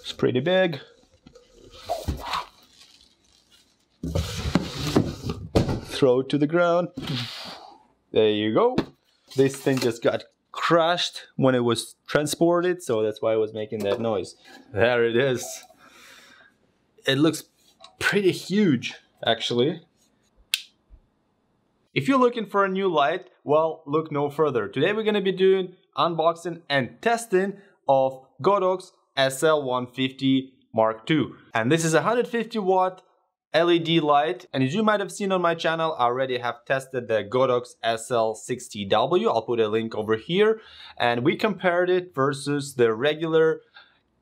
It's pretty big. Throw it to the ground. There you go. This thing just got crushed when it was transported, so that's why it was making that noise. There it is. It looks pretty huge, actually. If you're looking for a new light, well, look no further. Today we're gonna be doing unboxing and testing of Godox SL150 Mark II. And this is a 150 watt LED light, and as you might have seen on my channel, I already have tested the Godox SL60ii. I'll put a link over here, and we compared it versus the regular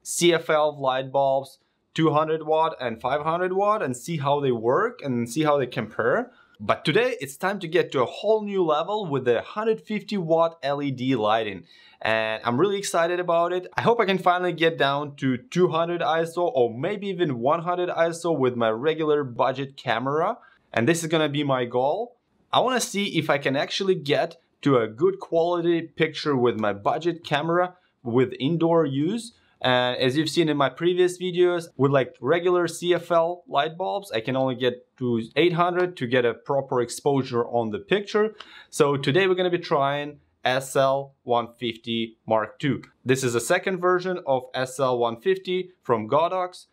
CFL light bulbs, 200 watt and 500 watt, and see how they work and see how they compare. But today it's time to get to a whole new level with the 150 watt LED lighting, and I'm really excited about it. I hope I can finally get down to 200 ISO or maybe even 100 ISO with my regular budget camera, and this is gonna be my goal. I want to see if I can actually get to a good quality picture with my budget camera with indoor use. And as you've seen in my previous videos, with like regular CFL light bulbs, I can only get to 800 to get a proper exposure on the picture. So today we're going to be trying SL150 Mark II. This is a second version of SL150 from Godox.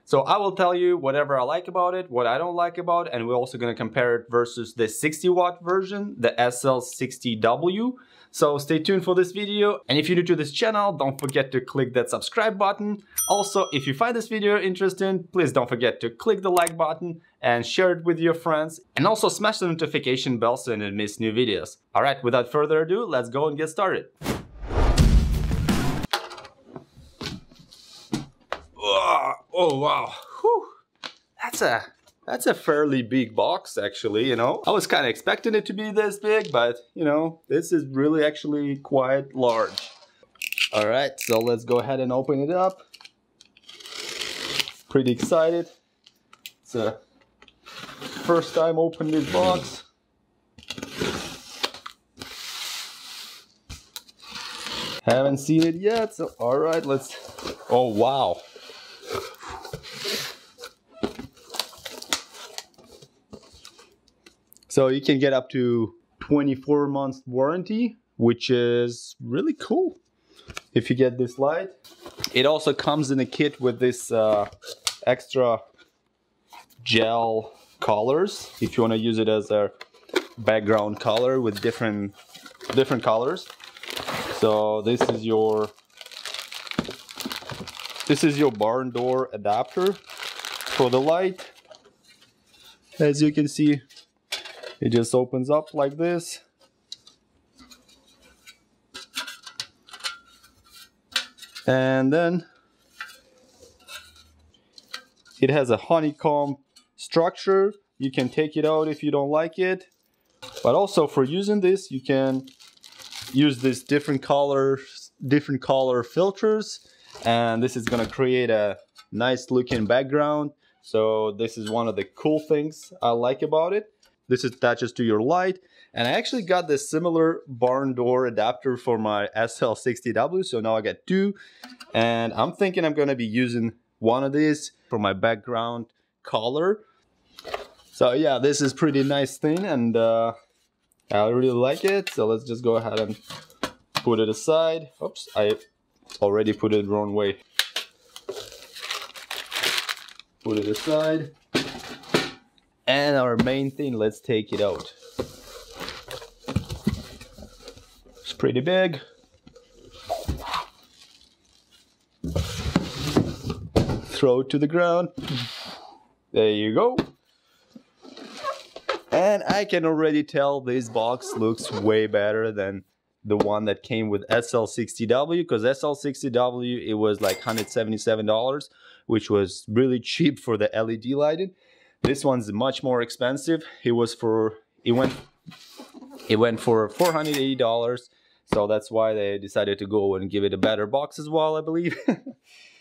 So I will tell you whatever I like about it, what I don't like about it, and we're also going to compare it versus the 60 watt version, the SL60W. So stay tuned for this video, and if you're new to this channel, don't forget to click that subscribe button. Also, if you find this video interesting, please don't forget to click the like button and share it with your friends, and also smash the notification bell so you don't miss new videos. Alright, without further ado, let's go and get started. Oh wow, whew. That's a fairly big box, actually, you know. I was kind of expecting it to be this big, but, you know, this is really actually quite large. All right, so let's go ahead and open it up. Pretty excited. It's a first time opening this box. Haven't seen it yet, so all right, let's... Oh, wow. So you can get up to 24 months warranty, which is really cool if you get this light. It also comes in a kit with this extra gel colors if you want to use it as a background color with different colors. So this is your barn door adapter for the light. As you can see, it just opens up like this. And then it has a honeycomb structure. You can take it out if you don't like it. But also for using this, you can use these different color filters. And this is gonna create a nice looking background. So this is one of the cool things I like about it. This attaches to your light, and I actually got this similar barn door adapter for my SL60W, so now I got two, and I'm thinking I'm gonna be using one of these for my background color. So yeah, this is pretty nice thing, and I really like it. So let's just go ahead and put it aside. Oops, I already put it the wrong way. Put it aside. And our main thing, let's take it out. It's pretty big. Throw it to the ground. There you go. And I can already tell this box looks way better than the one that came with SL60W, because SL60W, it was like $177, which was really cheap for the LED lighting. This one's much more expensive. It went for $480, so that's why they decided to go and give it a better box as well, I believe.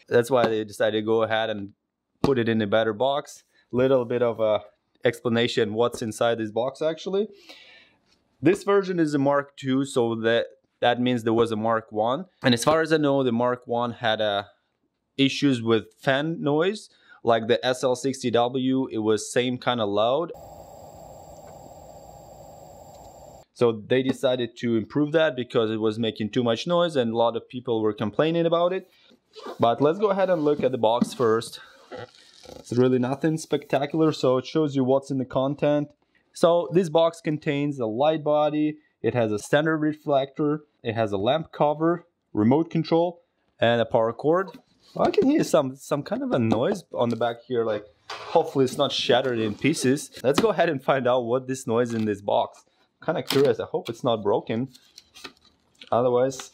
That's why they decided to go ahead and put it in a better box. Little bit of a explanation what's inside this box actually. This version is a Mark II, so that means there was a Mark I. And as far as I know, the Mark I had a issues with fan noise, like the SL60W, it was same kind of loud. So they decided to improve that because it was making too much noise and a lot of people were complaining about it. But let's go ahead and look at the box first. It's really nothing spectacular, so it shows you what's in the content. So this box contains a light body, it has a standard reflector, it has a lamp cover, remote control, and a power cord. I can hear some kind of a noise on the back here, like hopefully it's not shattered in pieces. Let's go ahead and find out what this noise in this box. I'm kind of curious, I hope it's not broken. Otherwise,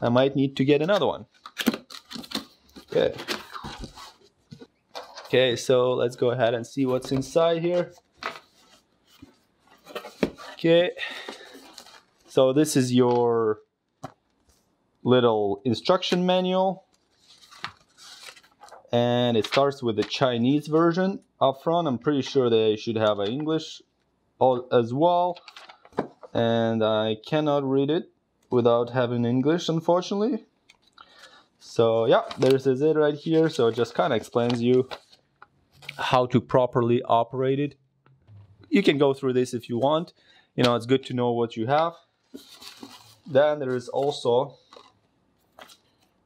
I might need to get another one. Okay. Okay, so let's go ahead and see what's inside here. Okay. So this is your little instruction manual. And it starts with the Chinese version up front. I'm pretty sure they should have an English as well. And I cannot read it without having English, unfortunately. So yeah, this is it right here. So it just kind of explains you how to properly operate it. You can go through this if you want. You know, it's good to know what you have. Then there is also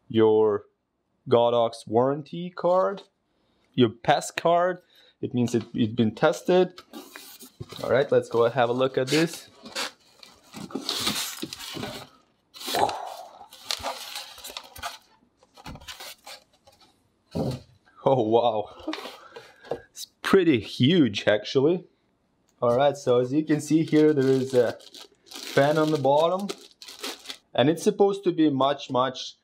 your Godox warranty card, your PES card. It means it's been tested. All right, let's go and have a look at this. Oh wow, it's pretty huge actually. All right, so as you can see here, there is a fan on the bottom, and it's supposed to be much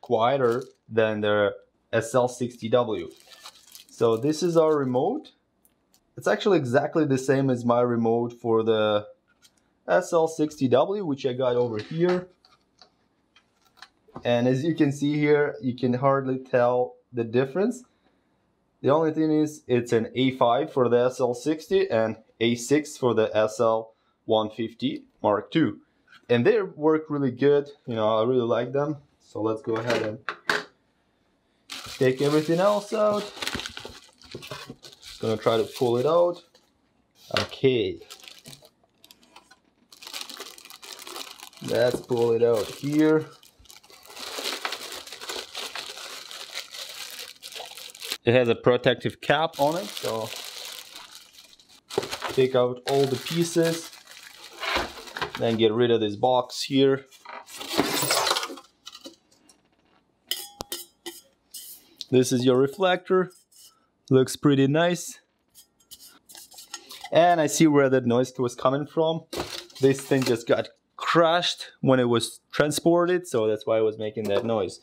quieter than the SL60W. So this is our remote. It's actually exactly the same as my remote for the SL60W, which I got over here. And as you can see here, you can hardly tell the difference. The only thing is it's an A5 for the SL60 and A6 for the SL150 Mark II. And they work really good. You know, I really like them. So let's go ahead and take everything else out. Gonna try to pull it out. Okay. Let's pull it out here. It has a protective cap on it, so take out all the pieces, then get rid of this box here. This is your reflector, looks pretty nice. And I see where that noise was coming from. This thing just got crushed when it was transported, so that's why it was making that noise.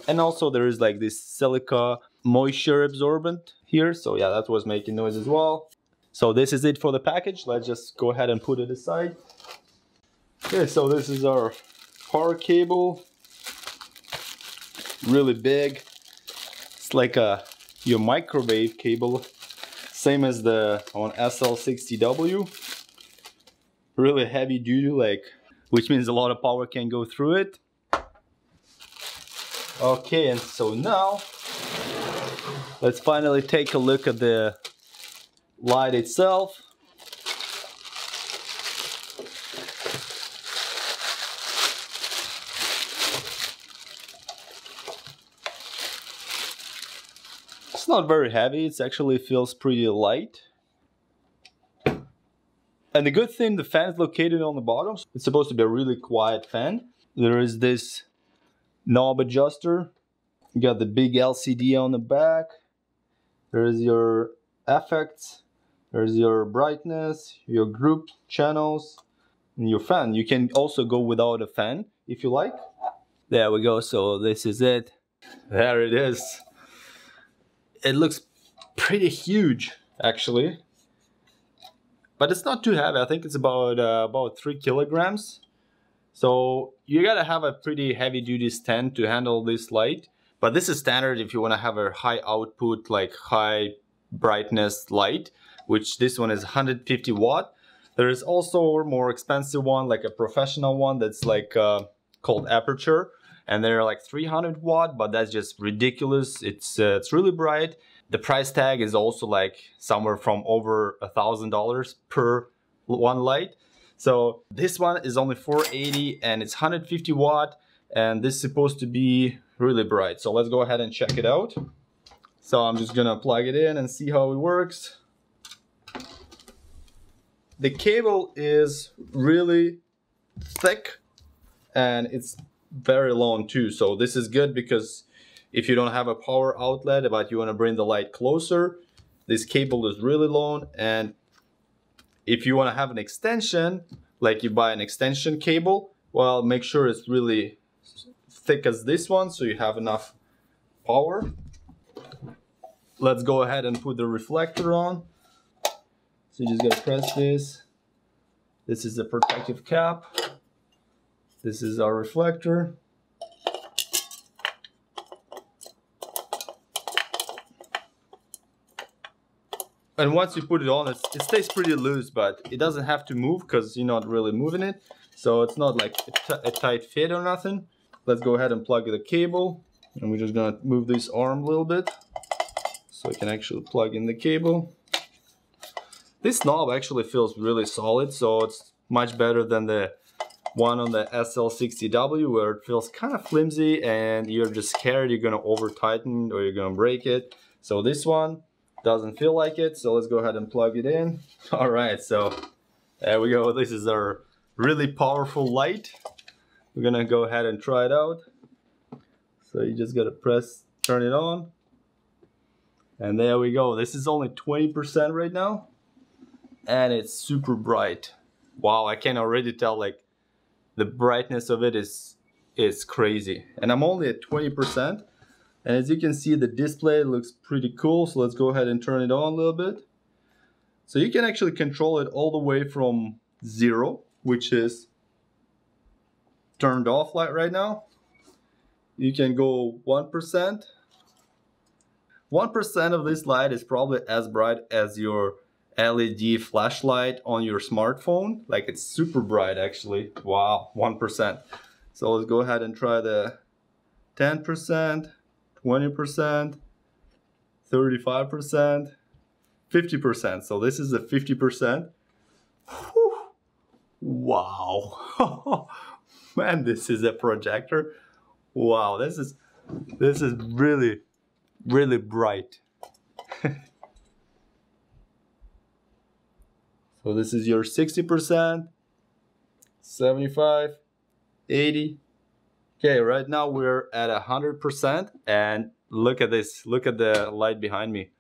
And also there is like this silica moisture absorbent here, so yeah, that was making noise as well. So this is it for the package. Let's just go ahead and put it aside. Okay, so this is our power cable. Really big. It's like your microwave cable, same as the on SL60W. Really heavy duty, like, which means a lot of power can go through it. Okay, and so now let's finally take a look at the light itself. It's not very heavy, it actually feels pretty light. And the good thing, the fan is located on the bottom. It's supposed to be a really quiet fan. There is this knob adjuster. You got the big LCD on the back. There's your effects. There's your brightness, your group channels, and your fan. You can also go without a fan if you like. There we go. So this is it. There it is. It looks pretty huge, actually. But it's not too heavy. I think it's about 3 kilograms. So you gotta have a pretty heavy duty stand to handle this light. But this is standard if you wanna have a high output, like high brightness light, which this one is 150 watt. There is also a more expensive one, like a professional one that's like called Aperture. and they're like 300 watt, but that's just ridiculous. It's really bright. The price tag is also like somewhere from over $1,000 per one light. So this one is only 480 and it's 150 watt, and this is supposed to be really bright. So let's go ahead and check it out. So I'm just gonna plug it in and see how it works. The cable is really thick and it's very long too. So this is good because if you don't have a power outlet but you want to bring the light closer, this cable is really long. And if you want to have an extension, like you buy an extension cable, well, make sure it's really thick as this one so you have enough power. Let's go ahead and put the reflector on. So you just gotta press this. This is the protective cap. This is our reflector. And once you put it on, it stays pretty loose, but it doesn't have to move because you're not really moving it. So it's not like a tight fit or nothing. Let's go ahead and plug the cable. And we're just gonna move this arm a little bit so you can actually plug in the cable. This knob actually feels really solid, so it's much better than the one on the SL150ii where it feels kind of flimsy and you're just scared you're gonna over tighten or you're gonna break it. So this one doesn't feel like it, so let's go ahead and plug it in. All right, so there we go. This is our really powerful light. We're gonna go ahead and try it out. So you just gotta turn it on, and there we go. This is only 20% right now, and it's super bright. Wow, I can already tell like the brightness of it is crazy, and I'm only at 20%. And as you can see, the display looks pretty cool. So let's go ahead and turn it on a little bit. So you can actually control it all the way from 0, which is turned off light right now. You can go 1%. 1% of this light is probably as bright as your LED flashlight on your smartphone. Like, it's super bright actually. Wow, 1%. So let's go ahead and try the 10%. 20%, 35%, 50%. So this is a 50%. Whew. Wow. Man, this is a projector. Wow, this is really, really bright. So this is your 60%, 75, 80. Okay, right now we're at 100%, and look at this. Look at the light behind me.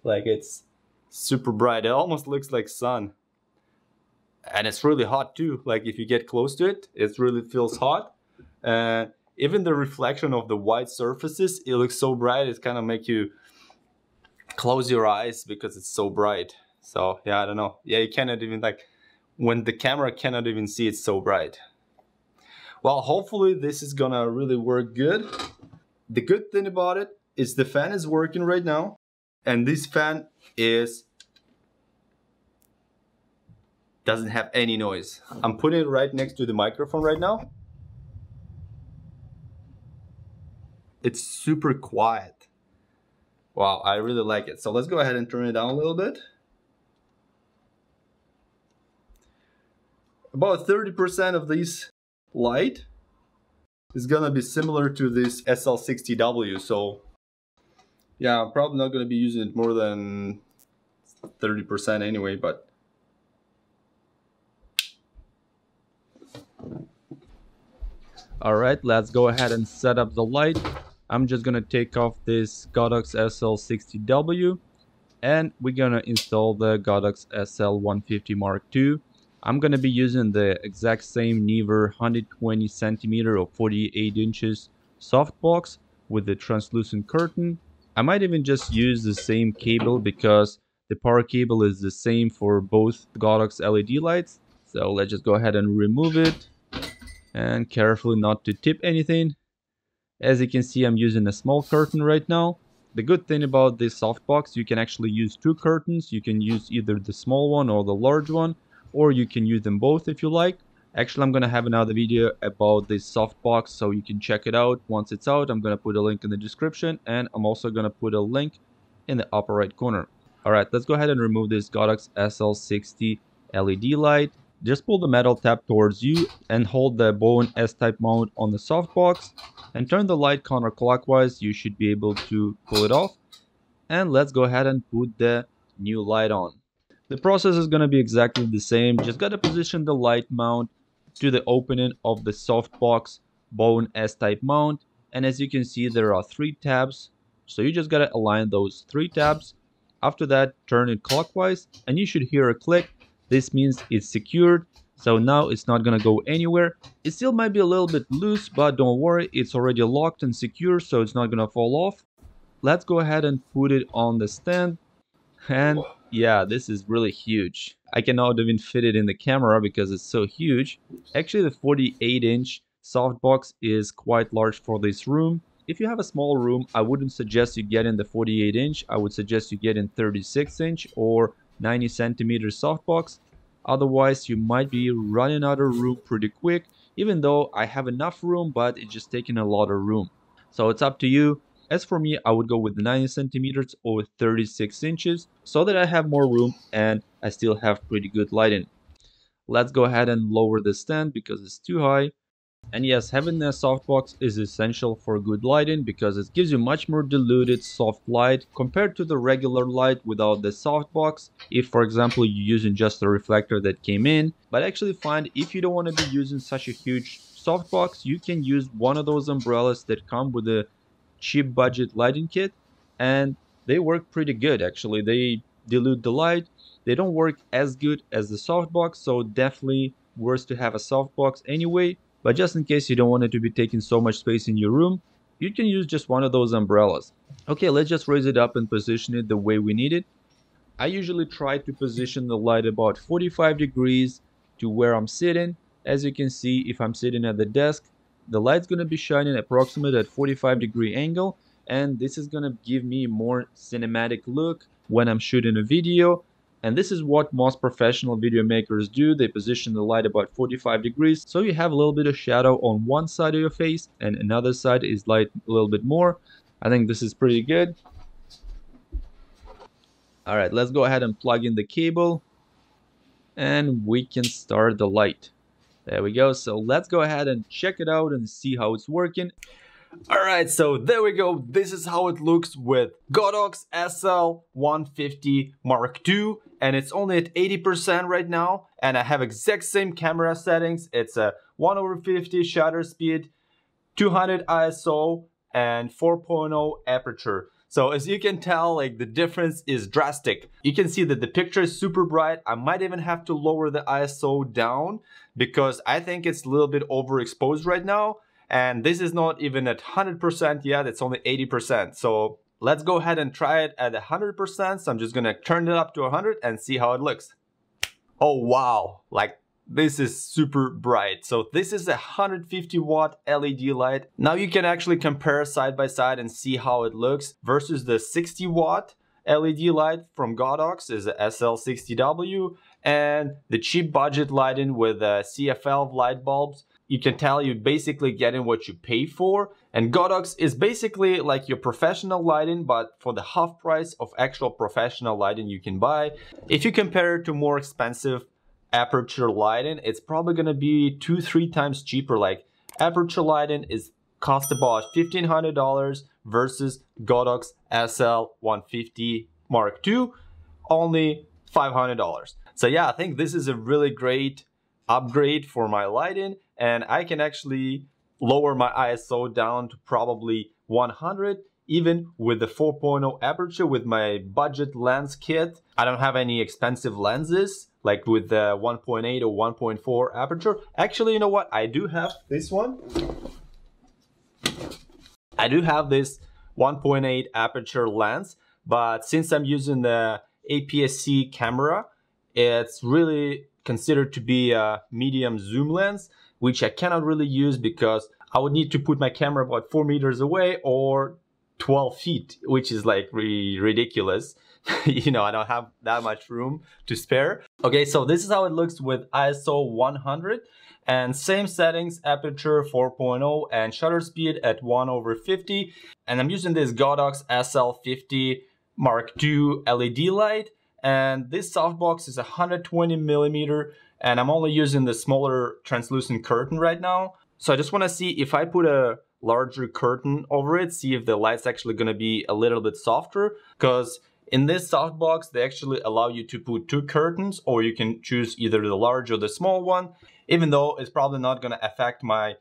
Like, it's super bright. It almost looks like sun. And it's really hot too. Like, if you get close to it, it really feels hot. And even the reflection of the white surfaces, it looks so bright, it kind of make you close your eyes because it's so bright. So yeah, I don't know. Yeah, you cannot even, like, when the camera cannot even see, it's so bright. Well, hopefully this is gonna really work good. The good thing about it is the fan is working right now, and this fan doesn't have any noise. I'm putting it right next to the microphone right now. It's super quiet. Wow, I really like it. So let's go ahead and turn it down a little bit. About 30% of this light is gonna be similar to this SL150ii. So yeah, I'm probably not gonna be using it more than 30% anyway, but all right, let's go ahead and set up the light. I'm just gonna take off this Godox SL150ii and we're gonna install the Godox SL150 Mark II. I'm gonna be using the exact same Neewer 120 centimeter or 48 inches softbox with the translucent curtain. I might even just use the same cable because the power cable is the same for both Godox LED lights. So let's just go ahead and remove it, and carefully not to tip anything. As you can see, I'm using a small curtain right now. The good thing about this softbox, you can actually use two curtains. You can use either the small one or the large one, or you can use them both if you like. Actually, I'm gonna have another video about this softbox, so you can check it out. Once it's out, I'm gonna put a link in the description, and I'm also gonna put a link in the upper right corner. Alright, let's go ahead and remove this Godox SL150ii LED light. Just pull the metal tab towards you and hold the Bowen S-type mount on the softbox and turn the light counterclockwise. You should be able to pull it off. And let's go ahead and put the new light on. The process is going to be exactly the same. Just got to position the light mount to the opening of the softbox Bowen S-type mount. And as you can see, there are 3 tabs. So you just got to align those 3 tabs. After that, turn it clockwise and you should hear a click. This means it's secured. So now it's not going to go anywhere. It still might be a little bit loose, but don't worry, it's already locked and secure, so it's not going to fall off. Let's go ahead and put it on the stand. And yeah, this is really huge. I cannot even fit it in the camera because it's so huge. Actually, the 48-inch softbox is quite large for this room. If you have a small room, I wouldn't suggest you get in the 48-inch. I would suggest you get in 36-inch or 90-centimeter softbox. Otherwise, you might be running out of room pretty quick, even though I have enough room, but it's just taking a lot of room. So it's up to you. As for me, I would go with the 90 centimeters or 36 inches so that I have more room and I still have pretty good lighting. Let's go ahead and lower the stand because it's too high. And yes, having a softbox is essential for good lighting because it gives you much more diluted soft light compared to the regular light without the softbox. If, for example, you're using just a reflector that came in, but actually find if you don't want to be using such a huge softbox, you can use one of those umbrellas that come with a cheap budget lighting kit, and they work pretty good. Actually, they dilute the light. They don't work as good as the softbox, so definitely worth to have a softbox anyway. But just in case you don't want it to be taking so much space in your room, you can use just one of those umbrellas. Okay, let's just raise it up and position it the way we need it. I usually try to position the light about 45 degrees to where I'm sitting. As you can see, if I'm sitting at the desk, the light's going to be shining approximately at 45-degree angle, and this is going to give me a more cinematic look when I'm shooting a video. And this is what most professional video makers do. They position the light about 45 degrees, so you have a little bit of shadow on one side of your face and another side is light a little bit more. I think this is pretty good. Alright, let's go ahead and plug in the cable and we can start the light. There we go. So let's go ahead and check it out and see how it's working. Alright, so there we go. This is how it looks with Godox SL150 Mark II, and it's only at 80% right now, and I have exact same camera settings. It's a 1/50 shutter speed, 200 ISO, and 4.0 aperture. So as you can tell, like, the difference is drastic. You can see that the picture is super bright. I might even have to lower the ISO down because I think it's a little bit overexposed right now. And this is not even at 100% yet, it's only 80%. So let's go ahead and try it at 100%. So I'm just gonna turn it up to 100 and see how it looks. Oh wow, like this is super bright. So this is a 150 watt LED light. Now you can actually compare side by side and see how it looks versus the 60 watt LED light from Godox is a SL60W, and the cheap budget lighting with CFL light bulbs. You can tell you're basically getting what you pay for, and Godox is basically like your professional lighting, but for the half price of actual professional lighting you can buy. If you compare it to more expensive aperture lighting, it's probably gonna be 2-3 times cheaper. Like aperture lighting cost about $1,500 versus Godox SL150 Mark II, only $500. So yeah, I think this is a really great upgrade for my lighting, and I can actually lower my ISO down to probably 100 even with the 4.0 aperture with my budget lens kit. I don't have any expensive lenses like with the 1.8 or 1.4 aperture. Actually, you know what? I do have this one. I do have this 1.8 aperture lens, but since I'm using the APS-C camera, it's really considered to be a medium zoom lens, which I cannot really use because I would need to put my camera about 4 meters away or 12 feet, which is like ridiculous. You know, I don't have that much room to spare. Okay, so this is how it looks with ISO 100 and same settings, aperture 4.0 and shutter speed at 1/50. And I'm using this Godox SL50 Mark II LED light, and this softbox is 120 millimeter, and I'm only using the smaller translucent curtain right now. So I just want to see if I put a larger curtain over it, see if the light's actually going to be a little bit softer, because in this softbox they actually allow you to put 2 curtains, or you can choose either the large or the small one, even though it's probably not going to affect my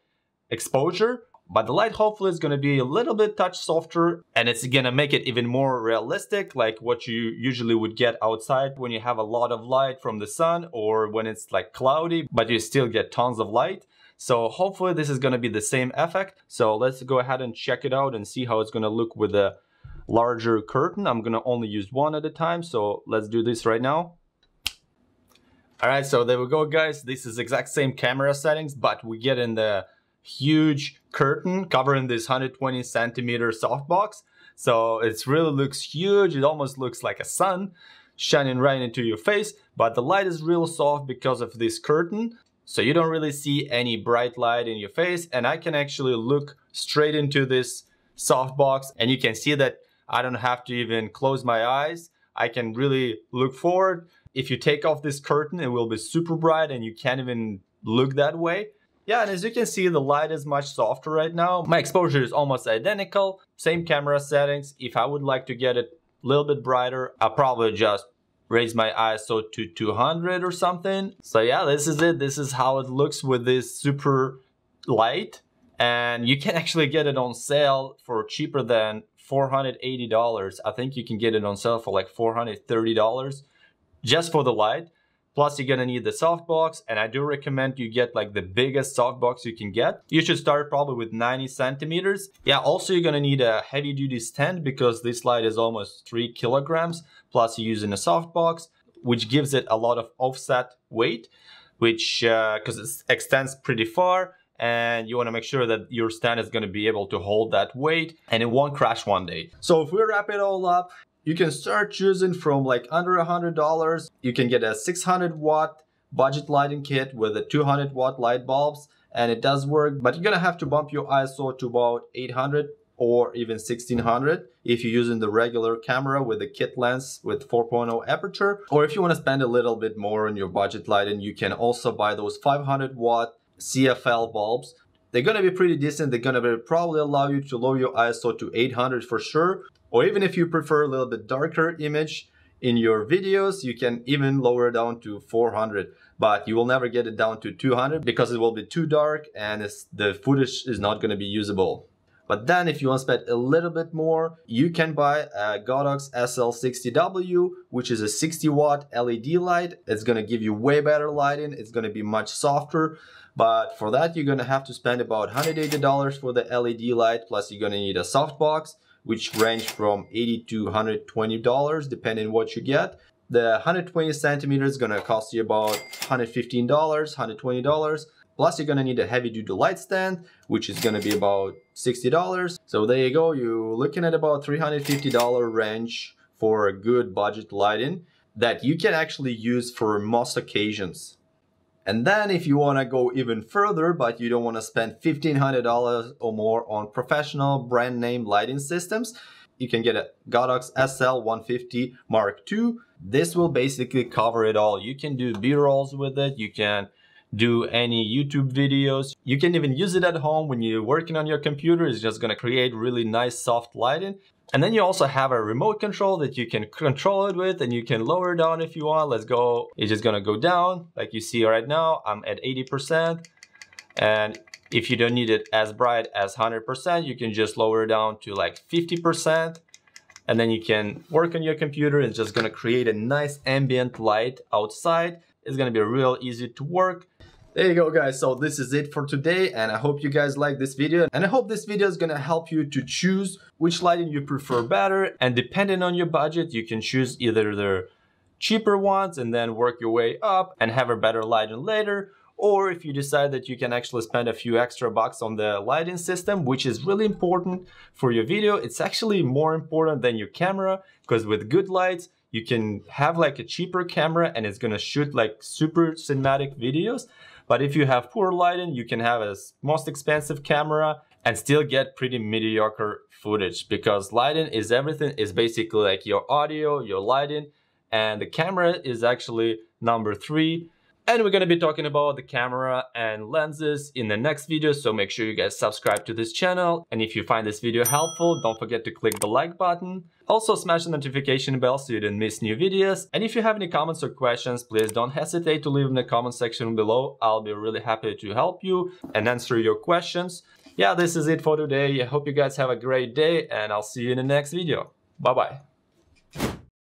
exposure. But the light hopefully is going to be a little bit touch softer, and it's going to make it even more realistic, like what you usually would get outside when you have a lot of light from the sun, or when it's like cloudy but you still get tons of light. So hopefully this is going to be the same effect. So let's go ahead and check it out and see how it's going to look with a larger curtain. I'm going to only use one at a time, so let's do this right now. Alright, so there we go, guys. This is exact same camera settings, but we get in the huge curtain covering this 120 centimeter softbox. So it really looks huge. It almost looks like a sun shining right into your face, but the light is real soft because of this curtain. So you don't really see any bright light in your face, and I can actually look straight into this softbox, and you can see that I don't have to even close my eyes. I can really look forward. If you take off this curtain, it will be super bright and you can't even look that way. Yeah, and as you can see, the light is much softer right now. My exposure is almost identical, same camera settings. If I would like to get it a little bit brighter, I'll probably just raise my ISO to 200 or something. So yeah, this is it. This is how it looks with this super light. And you can actually get it on sale for cheaper than $480. I think you can get it on sale for like $430 just for the light. Plus you're gonna need the softbox, and I do recommend you get like the biggest softbox you can get. You should start probably with 90 centimeters. Yeah, also you're gonna need a heavy duty stand because this light is almost 3 kilograms. Plus you're using a softbox, which gives it a lot of offset weight, which because it extends pretty far, and you want to make sure that your stand is going to be able to hold that weight and it won't crash one day. So if we wrap it all up, you can start choosing from like under $100. You can get a 600 watt budget lighting kit with a 200 watt light bulbs, and it does work, but you're gonna have to bump your ISO to about 800 or even 1600 if you're using the regular camera with the kit lens with 4.0 aperture. Or if you want to spend a little bit more on your budget lighting, you can also buy those 500 watt CFL bulbs. They're gonna be pretty decent. They're gonna probably allow you to lower your ISO to 800 for sure. Or even if you prefer a little bit darker image in your videos, you can even lower it down to 400. But you will never get it down to 200 because it will be too dark and the footage is not going to be usable. But then if you want to spend a little bit more, you can buy a Godox SL150ii, which is a 60 watt LED light. It's going to give you way better lighting. It's going to be much softer. But for that, you're going to have to spend about $180 for the LED light. Plus you're going to need a softbox, which range from $80 to $120 depending on what you get. The 120 centimeters is gonna cost you about $115, $120. Plus you're gonna need a heavy duty light stand, which is gonna be about $60. So there you go, you're looking at about $350 range for a good budget lighting that you can actually use for most occasions. And then if you want to go even further, but you don't want to spend $1,500 or more on professional brand name lighting systems, you can get a Godox SL150 Mark II. This will basically cover it all. You can do B-rolls with it. You can do any YouTube videos. You can even use it at home when you're working on your computer. It's just going to create really nice soft lighting. And then you also have a remote control that you can control it with, and you can lower it down if you want. Let's go. It's just gonna go down like you see right now. I'm at 80%. And if you don't need it as bright as 100%, you can just lower it down to like 50%. And then you can work on your computer. It's just gonna create a nice ambient light outside. It's gonna be real easy to work. There you go, guys. So this is it for today, and I hope you guys like this video, and I hope this video is gonna help you to choose which lighting you prefer better. And depending on your budget, you can choose either the cheaper ones and then work your way up and have a better lighting later, or if you decide that you can actually spend a few extra bucks on the lighting system, which is really important for your video. It's actually more important than your camera, because with good lights, you can have like a cheaper camera and it's gonna shoot like super cinematic videos. But if you have poor lighting, you can have a most expensive camera and still get pretty mediocre footage, because lighting is everything. Is basically like your audio, your lighting, and the camera is actually number 3. And we're gonna be talking about the camera and lenses in the next video, so make sure you guys subscribe to this channel. And if you find this video helpful, don't forget to click the like button. Also smash the notification bell so you don't miss new videos. And if you have any comments or questions, please don't hesitate to leave in the comment section below. I'll be really happy to help you and answer your questions. Yeah, this is it for today. I hope you guys have a great day, and I'll see you in the next video. Bye bye.